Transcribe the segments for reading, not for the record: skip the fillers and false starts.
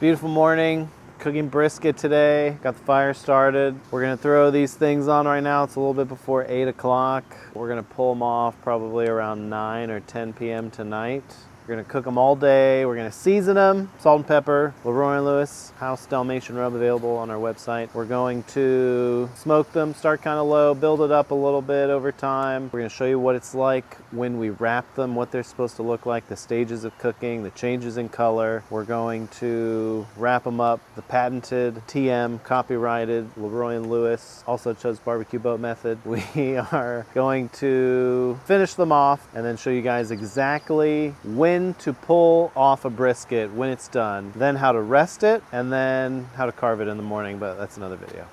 Beautiful morning, cooking brisket today. Got the fire started. We're gonna throw these things on right now. It's a little bit before 8 o'clock. We're gonna pull them off probably around 9 or 10 p.m. tonight. We're gonna cook them all day. We're gonna season them, salt and pepper, LeRoy and Lewis, house Dalmatian rub available on our website. We're going to smoke them, start kind of low, build it up a little bit over time. We're gonna show you what it's like when we wrap them, what they're supposed to look like, the stages of cooking, the changes in color. We're going to wrap them up, the patented TM, copyrighted LeRoy and Lewis, also chose barbecue boat method. We are going to finish them off and then show you guys exactly when to pull off a brisket when it's done, then how to rest it, and then how to carve it in the morning, but that's another video.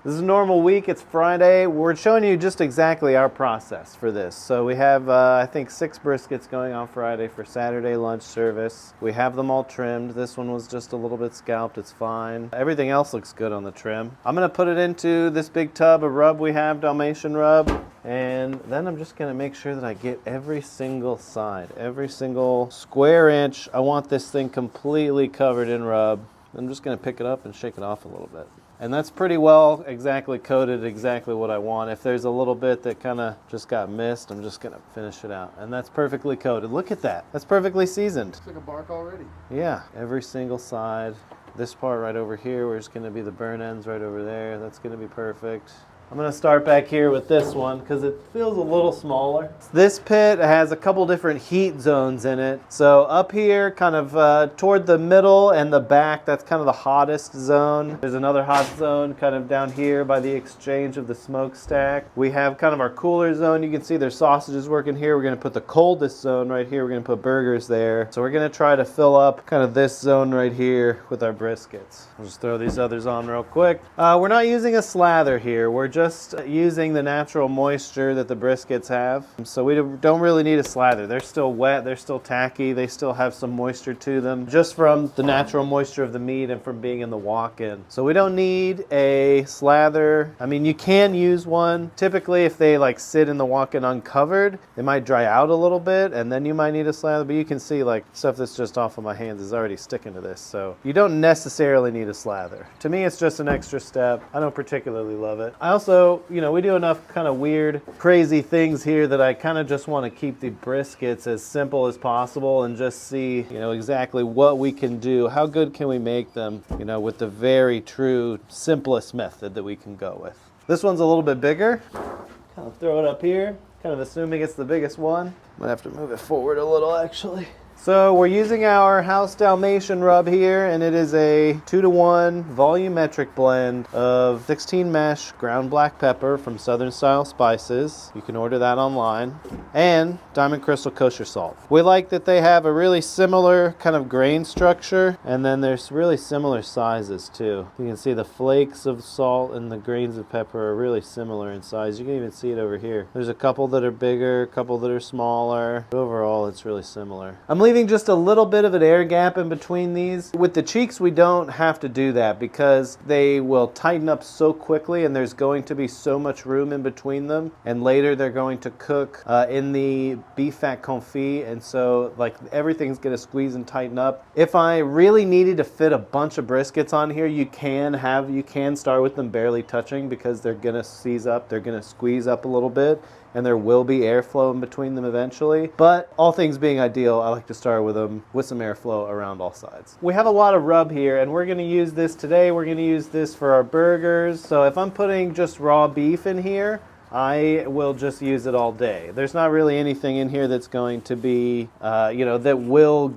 This is a normal week, it's Friday. We're showing you just exactly our process for this. So we have, I think, 6 briskets going on Friday for Saturday lunch service. We have them all trimmed. This one was just a little bit scalped, it's fine. Everything else looks good on the trim. I'm gonna put it into this big tub of rub we have, Dalmatian rub, and then I'm just gonna make sure that I get every single side, every single square inch. I want this thing completely covered in rub. I'm just gonna pick it up and shake it off a little bit. And that's pretty well exactly coated, exactly what I want. If there's a little bit that kind of just got missed, I'm just gonna finish it out. And that's perfectly coated. Look at that. That's perfectly seasoned. It's like a bark already. Yeah, every single side. This part right over here, where it's gonna be the burn ends right over there, that's gonna be perfect. I'm gonna start back here with this one because it feels a little smaller. This pit has a couple different heat zones in it. So up here, kind of toward the middle and the back, that's kind of the hottest zone. There's another hot zone kind of down here by the exchange of the smokestack. We have kind of our cooler zone. You can see there's sausages working here. We're gonna put the coldest zone right here. We're gonna put burgers there. So we're gonna try to fill up kind of this zone right here with our briskets. I'll just throw these others on real quick. We're not using a slather here. We're just using the natural moisture that the briskets have. So we don't really need a slather. They're still wet, they're still tacky, they still have some moisture to them, just from the natural moisture of the meat and from being in the walk-in. So we don't need a slather. I mean, you can use one. Typically, if they like sit in the walk-in uncovered, they might dry out a little bit, and then you might need a slather, but you can see like stuff that's just off of my hands is already sticking to this. So you don't necessarily need a slather. To me, it's just an extra step. I don't particularly love it. I also, you know, we do enough kind of weird, crazy things here that I kind of just want to keep the briskets as simple as possible and just see, you know, exactly what we can do. How good can we make them, you know, with the very true, simplest method that we can go with. This one's a little bit bigger. Kind of throw it up here, kind of assuming it's the biggest one. I'm gonna have to move it forward a little, actually. So we're using our house Dalmatian rub here, and it is a 2-to-1 volumetric blend of 16 mesh ground black pepper from Southern Style Spices. You can order that online. And Diamond Crystal kosher salt. We like that they have a really similar kind of grain structure, and then there's really similar sizes too. You can see the flakes of salt and the grains of pepper are really similar in size. You can even see it over here. There's a couple that are bigger, a couple that are smaller. Overall, it's really similar. I'm leaving just a little bit of an air gap in between these. With the cheeks, we don't have to do that because they will tighten up so quickly and there's going to be so much room in between them. And later they're going to cook in the beef fat confit, and so like everything's gonna squeeze and tighten up. If I really needed to fit a bunch of briskets on here, you can start with them barely touching because they're gonna seize up, they're gonna squeeze up a little bit, and there will be airflow in between them eventually. But all things being ideal, I like to start with them with some airflow around all sides. We have a lot of rub here, and we're gonna use this today. We're gonna use this for our burgers. So if I'm putting just raw beef in here, I will just use it all day. There's not really anything in here that's going to be, you know, that will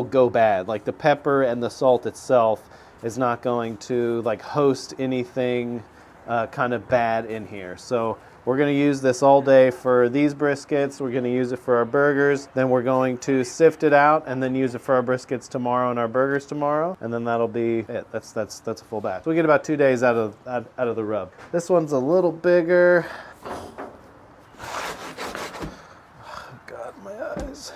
go bad. Like the pepper and the salt itself is not going to like host anything kind of bad in here. So we're going to use this all day for these briskets. We're going to use it for our burgers. Then we're going to sift it out and then use it for our briskets tomorrow and our burgers tomorrow. And then that'll be it. That's a full batch. So we get about 2 days out of the rub. This one's a little bigger. Oh God, my eyes.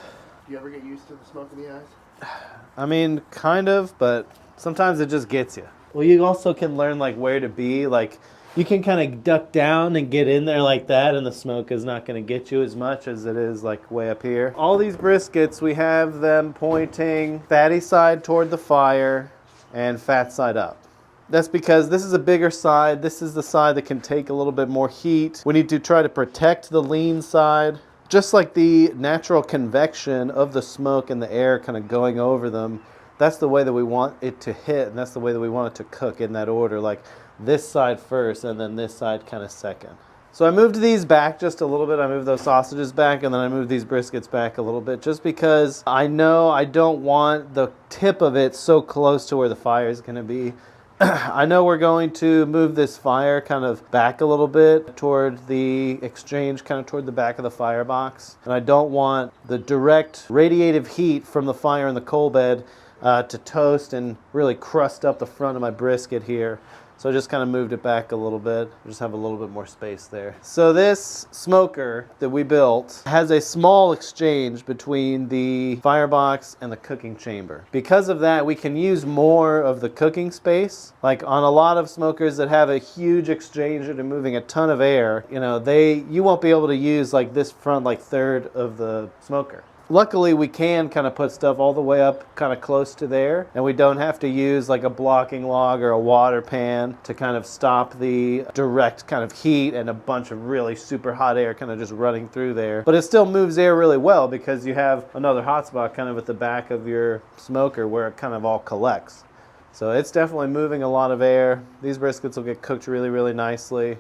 Do you ever get used to the smoke in the eyes? I mean, kind of, but sometimes it just gets you. Well, you also can learn like where to be. Like, You can kind of duck down and get in there like that, and the smoke is not going to get you as much as it is like way up here. All these briskets, we have them pointing fatty side toward the fire and fat side up. That's because this is a bigger side. This is the side that can take a little bit more heat. We need to try to protect the lean side. Just like the natural convection of the smoke and the air kind of going over them, that's the way that we want it to hit, and that's the way that we want it to cook in that order, like this side first and then this side kind of second. So I moved these back just a little bit. I moved those sausages back, and then I moved these briskets back a little bit just because I know I don't want the tip of it so close to where the fire is going to be. I know we're going to move this fire kind of back a little bit toward the exchange, kind of toward the back of the firebox. And I don't want the direct radiative heat from the fire in the coal bed to toast and really crust up the front of my brisket here. So I just kind of moved it back a little bit. Just have a little bit more space there. So this smoker that we built has a small exchange between the firebox and the cooking chamber. Because of that, we can use more of the cooking space. Like on a lot of smokers that have a huge exchange and are moving a ton of air, you won't be able to use like this front like third of the smoker. Luckily, we can kind of put stuff all the way up kind of close to there, and we don't have to use like a blocking log or a water pan to kind of stop the direct kind of heat and a bunch of really super hot air kind of just running through there. But it still moves air really well because you have another hot spot kind of at the back of your smoker where it kind of all collects. So it's definitely moving a lot of air. These briskets will get cooked really, really nicely.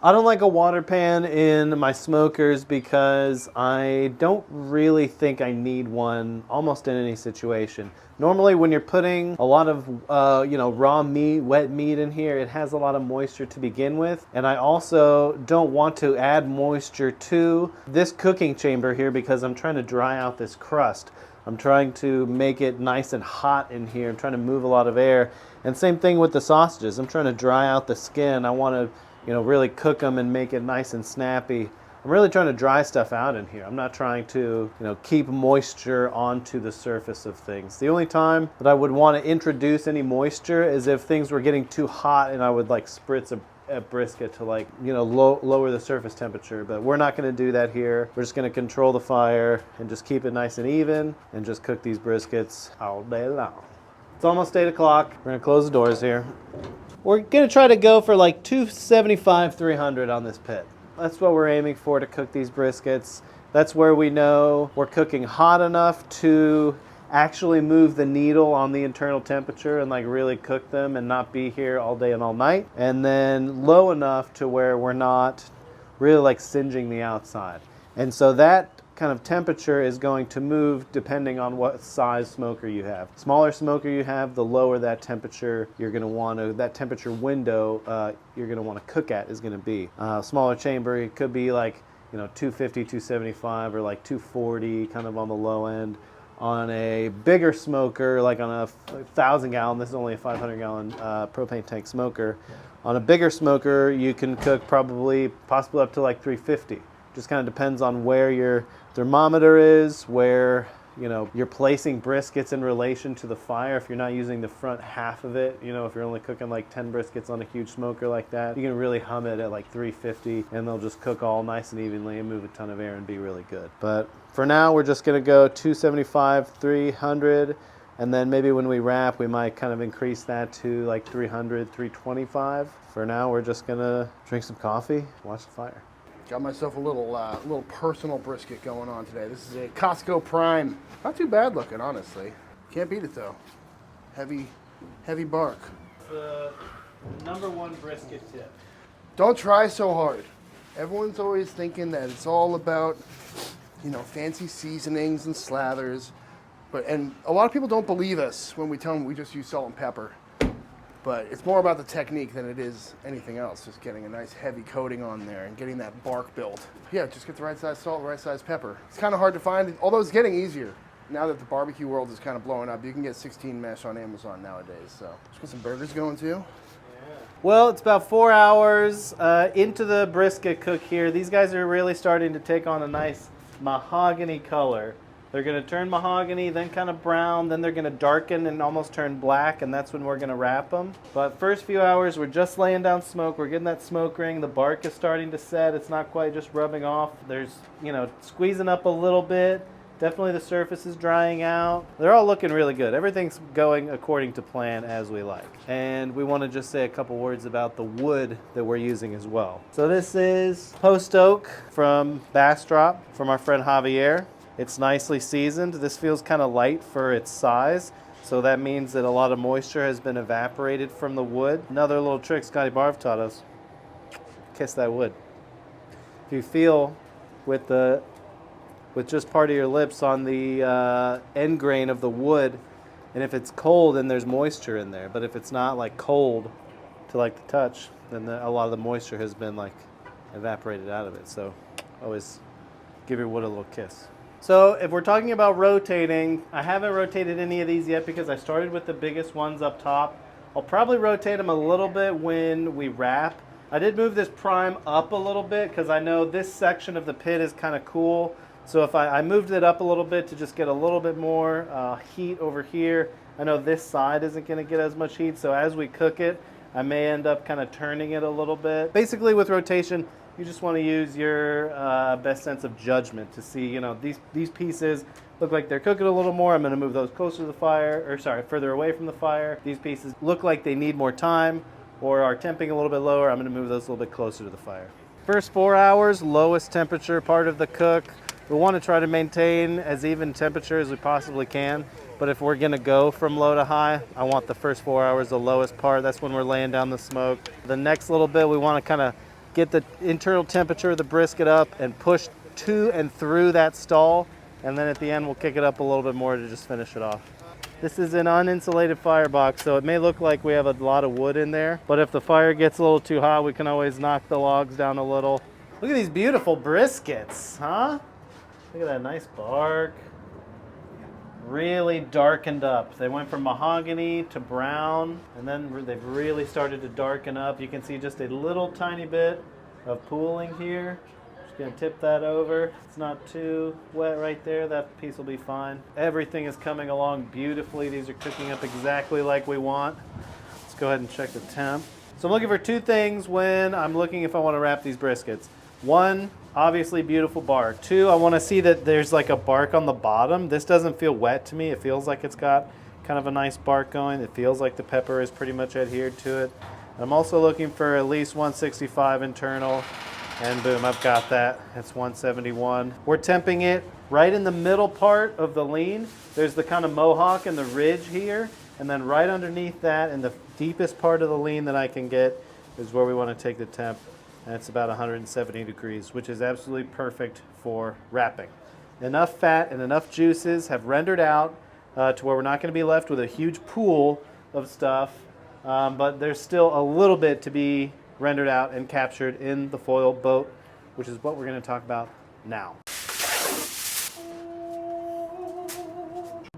I don't like a water pan in my smokers because I don't really think I need one almost in any situation. Normally when you're putting a lot of raw meat, wet meat in here, it has a lot of moisture to begin with. And I also don't want to add moisture to this cooking chamber here because I'm trying to dry out this crust. I'm trying to make it nice and hot in here. I'm trying to move a lot of air. And same thing with the sausages. I'm trying to dry out the skin. I want to really cook them and make it nice and snappy. I'm really trying to dry stuff out in here. I'm not trying to, keep moisture onto the surface of things. The only time that I would want to introduce any moisture is if things were getting too hot and I would like spritz a brisket to lower the surface temperature. But we're not going to do that here. We're just going to control the fire and just keep it nice and even and just cook these briskets all day long. It's almost 8 o'clock. We're going to close the doors here. We're going to try to go for like 275, 300 on this pit. That's what we're aiming for to cook these briskets. That's where we know we're cooking hot enough to actually move the needle on the internal temperature and like really cook them and not be here all day and all night. And then low enough to where we're not really like singeing the outside. And so that kind of temperature is going to move depending on what size smoker you have. Smaller smoker you have, the lower that temperature you're going to want to, that temperature window you're going to want to cook at is going to be. Smaller chamber, it could be like 250, 275 or like 240 kind of on the low end. On a bigger smoker, like on a 1,000 gallon, this is only a 500 gallon propane tank smoker. On a bigger smoker, you can cook possibly up to like 350. Just kind of depends on where your thermometer is, where you're placing briskets in relation to the fire. If you're not using the front half of it, if you're only cooking like 10 briskets on a huge smoker like that, you can really hum it at like 350 and they'll just cook all nice and evenly and move a ton of air and be really good. But for now, we're just going to go 275, 300, and then maybe when we wrap, we might kind of increase that to like 300, 325. For now, we're just going to drink some coffee, watch the fire. Got myself a little personal brisket going on today. This is a Costco Prime. Not too bad looking, honestly. Can't beat it though. Heavy bark. It's the number one brisket tip. Don't try so hard. Everyone's always thinking that it's all about, fancy seasonings and slathers. And a lot of people don't believe us when we tell them we just use salt and pepper. But it's more about the technique than it is anything else. Just getting a nice heavy coating on there and getting that bark built. Yeah, just get the right size salt, the right size pepper. It's kind of hard to find, although it's getting easier. Now that the barbecue world is kind of blowing up, you can get 16 mesh on Amazon nowadays. So let's get some burgers going too. Well, it's about 4 hours into the brisket cook here. These guys are really starting to take on a nice mahogany color. They're going to turn mahogany, then kind of brown, then they're going to darken and almost turn black, and that's when we're going to wrap them. But first few hours, we're just laying down smoke. We're getting that smoke ring. The bark is starting to set. It's not quite just rubbing off. There's, squeezing up a little bit. Definitely the surface is drying out. They're all looking really good. Everything's going according to plan as we like. And we want to just say a couple words about the wood that we're using as well. So this is post oak from Bastrop from our friend Javier. It's nicely seasoned. This feels kind of light for its size. So that means that a lot of moisture has been evaporated from the wood. Another little trick Scotty Barv taught us. Kiss that wood. If you feel with just part of your lips on the end grain of the wood, and if it's cold, then there's moisture in there. But if it's not like cold to like the touch, then a lot of the moisture has been like evaporated out of it. So always give your wood a little kiss. So if we're talking about rotating, I haven't rotated any of these yet because I started with the biggest ones up top. I'll probably rotate them a little bit when we wrap. I did move this prime up a little bit because I know this section of the pit is kind of cool. So if I moved it up a little bit to just get a little bit more heat over here. I know this side isn't going to get as much heat, so as we cook it, I may end up kind of turning it a little bit. Basically with rotation, you just want to use your best sense of judgment to see, these pieces look like they're cooking a little more. I'm going to move those closer to the fire, further away from the fire. These pieces look like they need more time or are temping a little bit lower. I'm going to move those a little bit closer to the fire. First 4 hours, lowest temperature part of the cook. We want to try to maintain as even temperature as we possibly can. But if we're going to go from low to high, I want the first 4 hours the lowest part. That's when we're laying down the smoke. The next little bit, we want to kind of get the internal temperature of the brisket up and push to and through that stall. And then at the end, we'll kick it up a little bit more to just finish it off. This is an uninsulated firebox, so it may look like we have a lot of wood in there. But if the fire gets a little too hot, we can always knock the logs down a little. Look at these beautiful briskets, huh? Look at that nice bark. Really darkened up. They went from mahogany to brown, and then they've really started to darken up. You can see just a little tiny bit of pooling here. Just gonna tip that over. It's not too wet right there. That piece will be fine. Everything is coming along beautifully. These are cooking up exactly like we want. Let's go ahead and check the temp. So I'm looking for two things when I'm looking if I want to wrap these briskets. One, obviously beautiful bark. Two, I want to see that there's like a bark on the bottom. This doesn't feel wet to me. It feels like it's got kind of a nice bark going. It feels like the pepper is pretty much adhered to it. And I'm also looking for at least 165 internal, and boom, I've got that. It's 171. We're temping it right in the middle part of the lean. There's the kind of mohawk and the ridge here, and then right underneath that in the deepest part of the lean that I can get is where we want to take the temp. And it's about 170 degrees, which is absolutely perfect for wrapping. Enough fat and enough juices have rendered out to where we're not going to be left with a huge pool of stuff, but there's still a little bit to be rendered out and captured in the foil boat, which is what we're going to talk about now.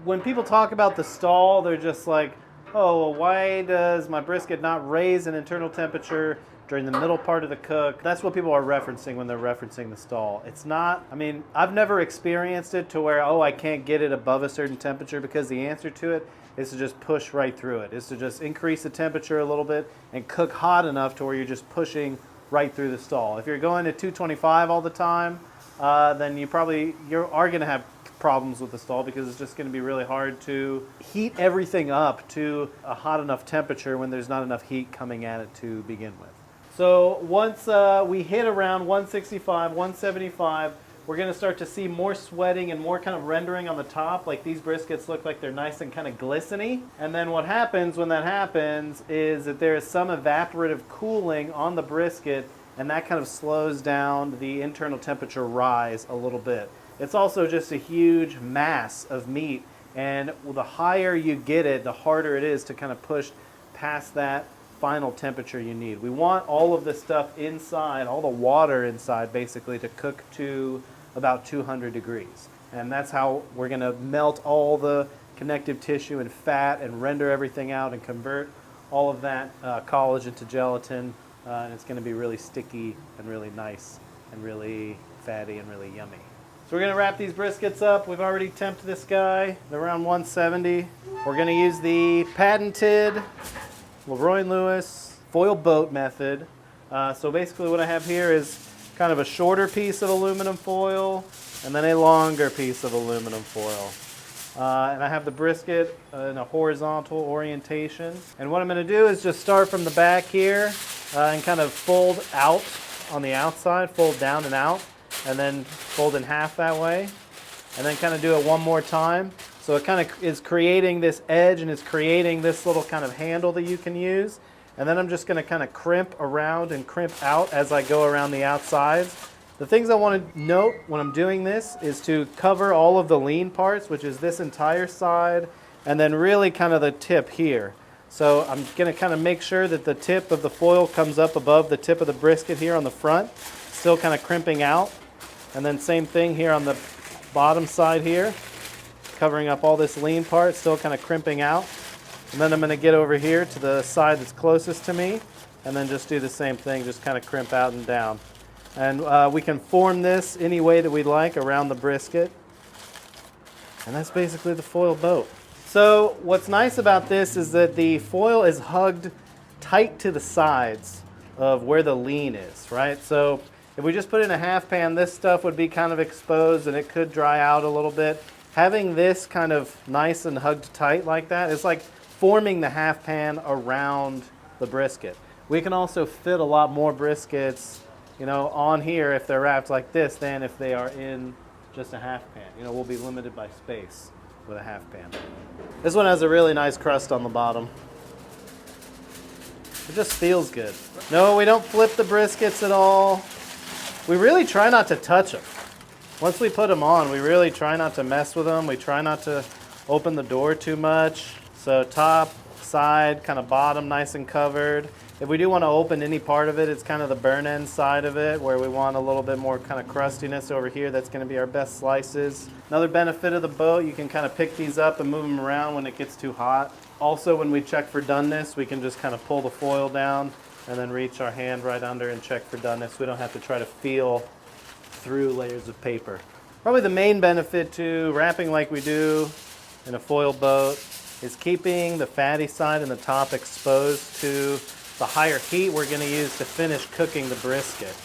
When people talk about the stall, they're just like, oh, well, why does my brisket not raise an internal temperature during the middle part of the cook? That's what people are referencing when they're referencing the stall. It's not, I've never experienced it to where, I can't get it above a certain temperature, because the answer to it is to just push right through it. Is to just increase the temperature a little bit and cook hot enough to where you're just pushing right through the stall. If you're going to 225 all the time, then you are going to have problems with the stall, because it's just going to be really hard to heat everything up to a hot enough temperature when there's not enough heat coming at it to begin with. So once we hit around 165, 175, we're going to start to see more sweating and more kind of rendering on the top. Like these briskets look like they're nice and kind of glistening. And then what happens when that happens is that there is some evaporative cooling on the brisket, and that kind of slows down the internal temperature rise a little bit. It's also just a huge mass of meat, and the higher you get it, the harder it is to kind of push past that final temperature you need. We want all of the stuff inside, all the water inside basically, to cook to about 200 degrees. And that's how we're going to melt all the connective tissue and fat and render everything out and convert all of that collagen to gelatin. And it's going to be really sticky and really nice and really fatty and really yummy. So we're gonna wrap these briskets up. We've already temped this guy. They're around 170. We're gonna use the patented LeRoy Lewis foil boat method. So basically what I have here is kind of a shorter piece of aluminum foil and then a longer piece of aluminum foil. And I have the brisket in a horizontal orientation. And what I'm going to do is just start from the back here and kind of fold out on the outside, fold down and out, and then fold in half that way. And then kind of do it one more time. So it kind of is creating this edge and it's creating this little kind of handle that you can use. And then I'm just going to kind of crimp around and crimp out as I go around the outsides. The things I want to note when I'm doing this is to cover all of the lean parts, which is this entire side, and then really kind of the tip here. So I'm going to kind of make sure that the tip of the foil comes up above the tip of the brisket here on the front, still kind of crimping out. And then same thing here on the bottom side here, covering up all this lean part, still kind of crimping out. And then I'm going to get over here to the side that's closest to me, and then just do the same thing, just kind of crimp out and down. And we can form this any way that we like around the brisket. And that's basically the foil boat. So what's nice about this is that the foil is hugged tight to the sides of where the lean is, right? So if we just put in a half pan, this stuff would be kind of exposed and it could dry out a little bit. Having this kind of nice and hugged tight like that is like forming the half pan around the brisket. We can also fit a lot more briskets, you know, on here if they're wrapped like this than if they are in just a half pan. You know, we'll be limited by space with a half pan. This one has a really nice crust on the bottom. It just feels good. No, we don't flip the briskets at all. We really try not to touch them. Once we put them on, we really try not to mess with them. We try not to open the door too much. So top, side, kind of bottom nice and covered. If we do want to open any part of it, it's kind of the burn end side of it where we want a little bit more kind of crustiness over here. That's going to be our best slices. Another benefit of the boat, you can kind of pick these up and move them around when it gets too hot. Also, when we check for doneness, we can just kind of pull the foil down and then reach our hand right under and check for doneness. We don't have to try to feel through layers of paper. Probably the main benefit to wrapping like we do in a foil boat is keeping the fatty side and the top exposed to the higher heat we're going to use to finish cooking the brisket.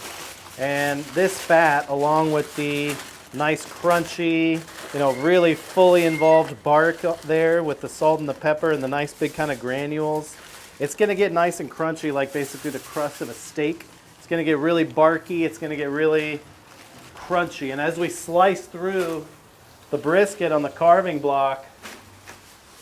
And this fat, along with the nice crunchy, you know, really fully involved bark up there with the salt and the pepper and the nice big kind of granules, it's going to get nice and crunchy like basically the crust of a steak. It's going to get really barky, it's going to get really crunchy. And as we slice through the brisket on the carving block,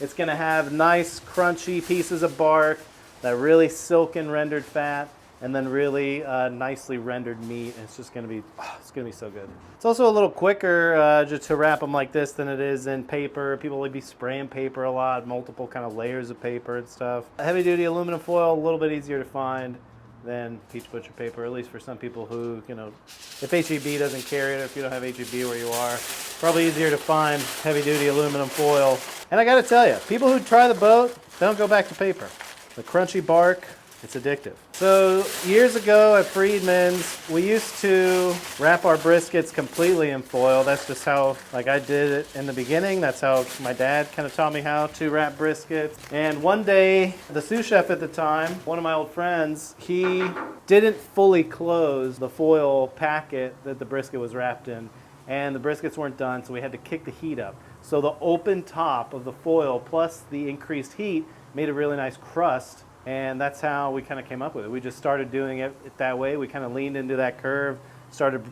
it's going to have nice crunchy pieces of bark, that really silken rendered fat, and then really nicely rendered meat. And it's just going to be, it's going to be so good. It's also a little quicker just to wrap them like this than it is in paper. People would be spraying paper a lot, multiple kind of layers of paper and stuff. Heavy duty aluminum foil, a little bit easier to find than peach butcher paper, at least for some people who, you know, if HEB doesn't carry it, or if you don't have HEB where you are, probably easier to find heavy duty aluminum foil. And I got to tell you, people who try the boat, don't go back to paper. The crunchy bark, it's addictive. So years ago at Friedman's, we used to wrap our briskets completely in foil. That's just how, like I did it in the beginning. That's how my dad kind of taught me how to wrap briskets. And one day, the sous chef at the time, one of my old friends, he didn't fully close the foil packet that the brisket was wrapped in. And the briskets weren't done, so we had to kick the heat up. So the open top of the foil plus the increased heat made a really nice crust, and that's how we kind of came up with it. We just started doing it that way. We kind of leaned into that curve, started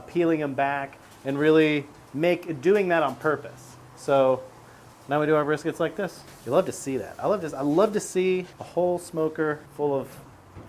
peeling them back, and really doing that on purpose. So now we do our briskets like this. You love to see that. I love to see a whole smoker full of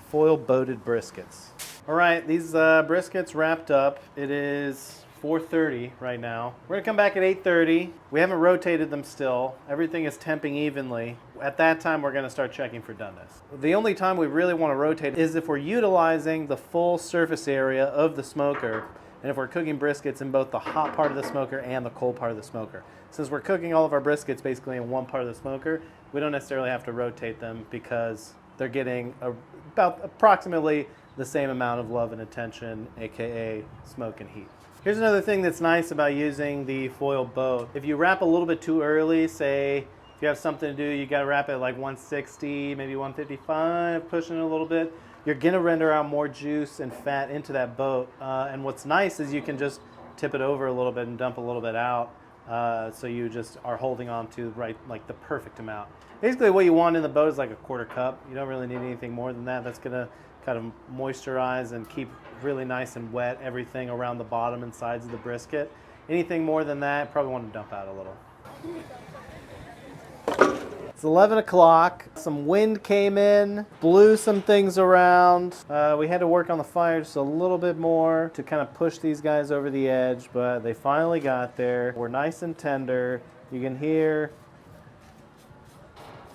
foil boated briskets. All right, these briskets wrapped up. It is 4:30 right now. We're gonna come back at 8:30. We haven't rotated them still. Everything is temping evenly. At that time, we're gonna start checking for doneness. The only time we really wanna rotate is if we're utilizing the full surface area of the smoker, and if we're cooking briskets in both the hot part of the smoker and the cold part of the smoker. Since we're cooking all of our briskets basically in one part of the smoker, we don't necessarily have to rotate them because they're getting about approximately the same amount of love and attention, aka smoke and heat. Here's another thing that's nice about using the foil boat. If you wrap a little bit too early, say if you have something to do, you gotta wrap it at like 160, maybe 155, pushing it a little bit, you're gonna render out more juice and fat into that boat. And what's nice is you can just tip it over a little bit and dump a little bit out. So you just are holding on to like the perfect amount. Basically what you want in the boat is like a quarter cup. You don't really need anything more than that. That's gonna kind of moisturize and keep really nice and wet everything around the bottom and sides of the brisket. Anything more than that, probably want to dump out a little. It's 11 o'clock. Some wind came in, blew some things around. We had to work on the fire just a little bit more to kind of push these guys over the edge, but they finally got there. We're nice and tender. You can hear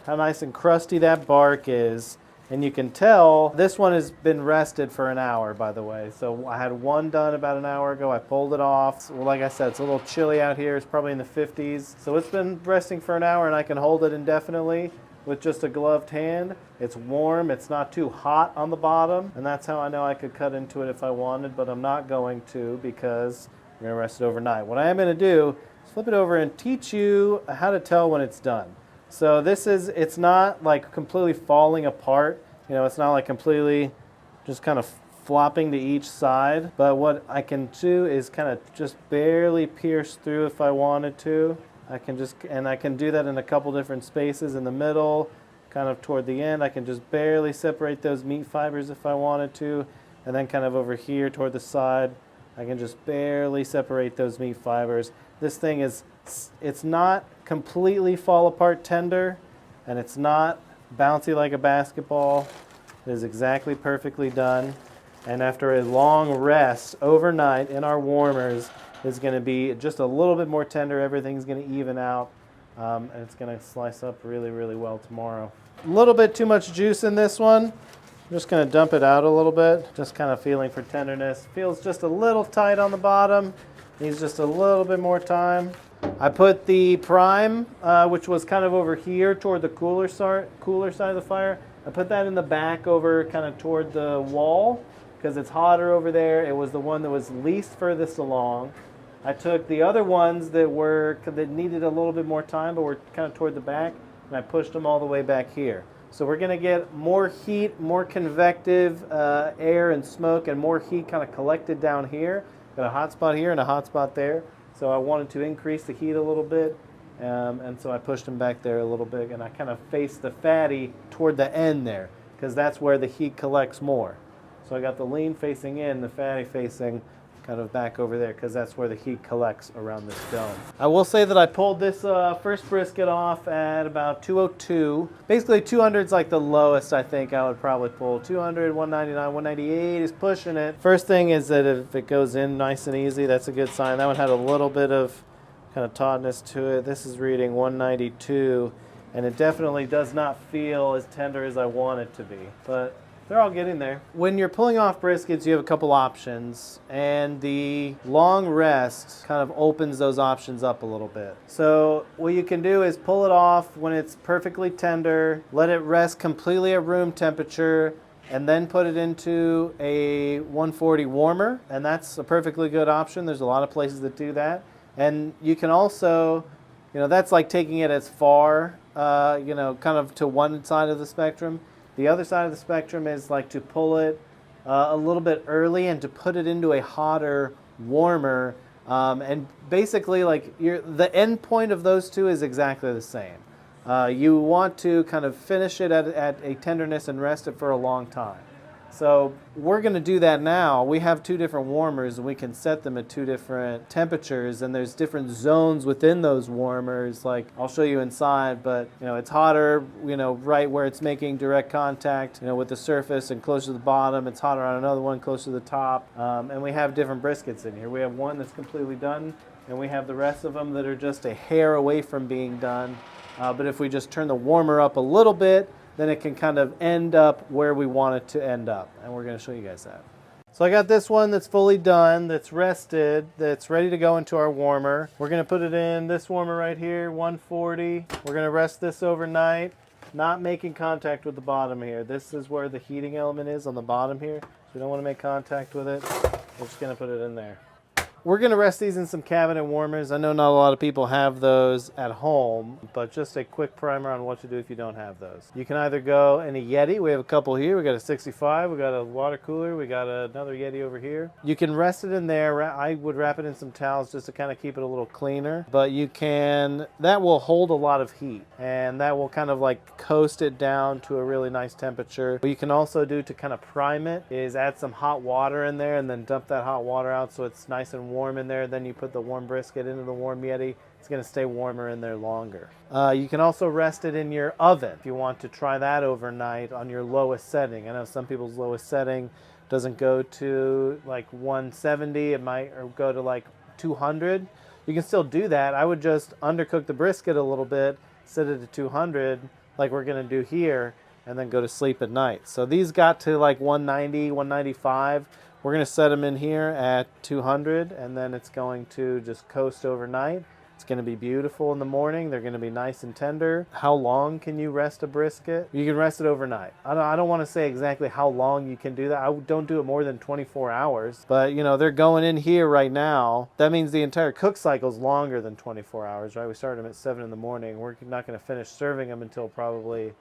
how nice and crusty that bark is. And you can tell this one has been rested for an hour, by the way. So I had one done about an hour ago. I pulled it off. Well, like I said, it's a little chilly out here. It's probably in the 50s. So it's been resting for an hour, and I can hold it indefinitely with just a gloved hand. It's warm. It's not too hot on the bottom. And that's how I know I could cut into it if I wanted, but I'm not going to because I'm going to rest it overnight. What I am going to do is flip it over and teach you how to tell when it's done. So it's not like completely falling apart. You know, it's not like completely just kind of flopping to each side. But what I can do is kind of just barely pierce through if I wanted to. I can do that in a couple different spaces in the middle, kind of toward the end. I can just barely separate those meat fibers if I wanted to. And then kind of over here toward the side, I can just barely separate those meat fibers. This thing it's not completely fall apart tender, and it's not bouncy like a basketball. It is exactly perfectly done. And after a long rest overnight in our warmers, it's going to be just a little bit more tender. Everything's going to even out, and it's going to slice up really, really well tomorrow. A little bit too much juice in this one. I'm just going to dump it out a little bit, just kind of feeling for tenderness. Feels just a little tight on the bottom. Needs just a little bit more time. I put the prime, which was kind of over here toward the cooler side of the fire. I put that in the back over kind of toward the wall because it's hotter over there. It was the one that was least furthest along. I took the other ones that needed a little bit more time, but were kind of toward the back, and I pushed them all the way back here. So we're going to get more heat, more convective air and smoke, and more heat kind of collected down here. Got a hot spot here and a hot spot there. So I wanted to increase the heat a little bit, and so I pushed them back there a little bit, and I kind of faced the fatty toward the end there, because that's where the heat collects more. So I got the lean facing in, the fatty facing kind of back over there, because that's where the heat collects around this dome. I will say that I pulled this first brisket off at about 202. Basically 200 is like the lowest I think I would probably pull. 200, 199, 198 is pushing it. First thing is that if it goes in nice and easy, that's a good sign. That one had a little bit of kind of tautness to it. This is reading 192, and it definitely does not feel as tender as I want it to be, but they're all getting there. When you're pulling off briskets, you have a couple options, and the long rest kind of opens those options up a little bit. So what you can do is pull it off when it's perfectly tender, let it rest completely at room temperature, and then put it into a 140 warmer, and that's a perfectly good option. There's a lot of places that do that. And you can also, that's like taking it as far, kind of to one side of the spectrum. The other side of the spectrum is like to pull it a little bit early and to put it into a hotter, warmer, and basically like the end point of those two is exactly the same. You want to kind of finish it at a tenderness and rest it for a long time. So we're going to do that now. We have two different warmers, and we can set them at two different temperatures, and there's different zones within those warmers. Like I'll show you inside, but it's hotter, right where it's making direct contact, with the surface and close to the bottom. It's hotter on another one close to the top, and we have different briskets in here. We have one that's completely done, and we have the rest of them that are just a hair away from being done. But if we just turn the warmer up a little bit, then it can kind of end up where we want it to end up. And we're going to show you guys that. So I got this one that's fully done, that's rested, that's ready to go into our warmer. We're going to put it in this warmer right here, 140. We're going to rest this overnight, not making contact with the bottom here. This is where the heating element is on the bottom here. We don't want to make contact with it. We're just going to put it in there. We're going to rest these in some cabinet warmers. I know not a lot of people have those at home, but just a quick primer on what to do if you don't have those. You can either go in a Yeti. We have a couple here. We got a 65. We got a water cooler. We got another Yeti over here. You can rest it in there. I would wrap it in some towels just to kind of keep it a little cleaner. But you can, that will hold a lot of heat, and that will kind of like coast it down to a really nice temperature. What you can also do to kind of prime it is add some hot water in there and then dump that hot water out so it's nice and warm in there. Then you put the warm brisket into the warm Yeti. It's going to stay warmer in there longer. You can also rest it in your oven if you want to try that overnight on your lowest setting. I know some people's lowest setting doesn't go to like 170. It might go to like 200. You can still do that. I would just undercook the brisket a little bit, set it at 200 like we're going to do here, and then go to sleep at night. So these got to like 190, 195. We're going to set them in here at 200, and then it's going to just coast overnight. It's going to be beautiful in the morning. They're going to be nice and tender. How long can you rest a brisket? You can rest it overnight. I don't want to say exactly how long you can do that. I don't do it more than 24 hours. But, you know, they're going in here right now. That means the entire cook cycle is longer than 24 hours, right? We started them at 7 in the morning. We're not going to finish serving them until probably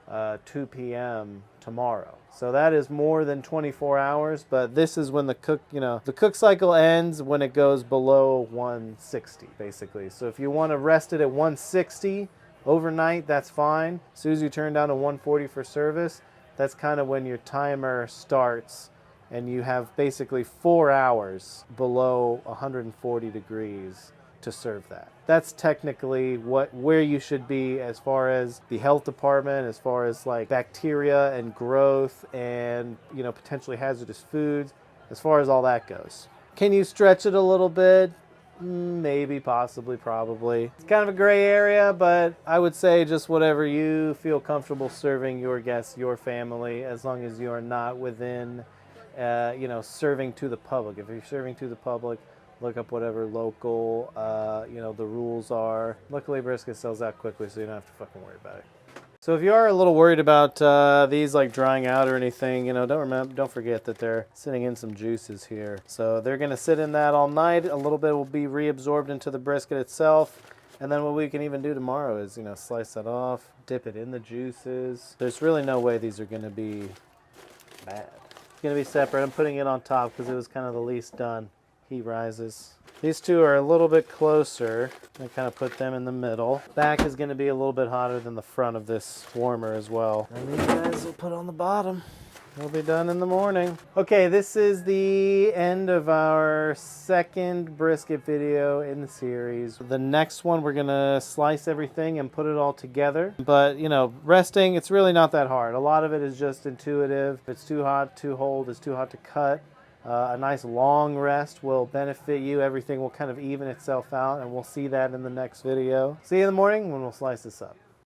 2 p.m. tomorrow. So that is more than 24 hours, but this is when the cook cycle ends when it goes below 160, basically. So if you want to rest it at 160 overnight, that's fine. As soon as you turn down to 140 for service, that's kind of when your timer starts, and you have basically 4 hours below 140 degrees to serve that. That's technically where you should be as far as the health department, as far as like bacteria and growth and, you know, potentially hazardous foods, as far as all that goes. Can you stretch it a little bit? Maybe, possibly, probably. It's kind of a gray area, but I would say just whatever you feel comfortable serving your guests, your family, as long as you are not within, serving to the public. If you're serving to the public, look up whatever local, the rules are. Luckily, brisket sells out quickly, so you don't have to fucking worry about it. So if you are a little worried about these like drying out or anything, don't forget that they're sitting in some juices here. So they're gonna sit in that all night. A little bit will be reabsorbed into the brisket itself. And then what we can even do tomorrow is, slice that off, dip it in the juices. There's really no way these are gonna be bad. It's gonna be separate. I'm putting it on top because it was kind of the least done. Heat rises. These two are a little bit closer. I kind of put them in the middle. Back is going to be a little bit hotter than the front of this warmer as well. And these guys will put on the bottom. They'll be done in the morning. Okay, this is the end of our second brisket video in the series. The next one, we're going to slice everything and put it all together. But, resting, it's really not that hard. A lot of it is just intuitive. If it's too hot to hold, it's too hot to cut. A nice long rest will benefit you. Everything will kind of even itself out, and we'll see that in the next video. See you in the morning when we'll slice this up.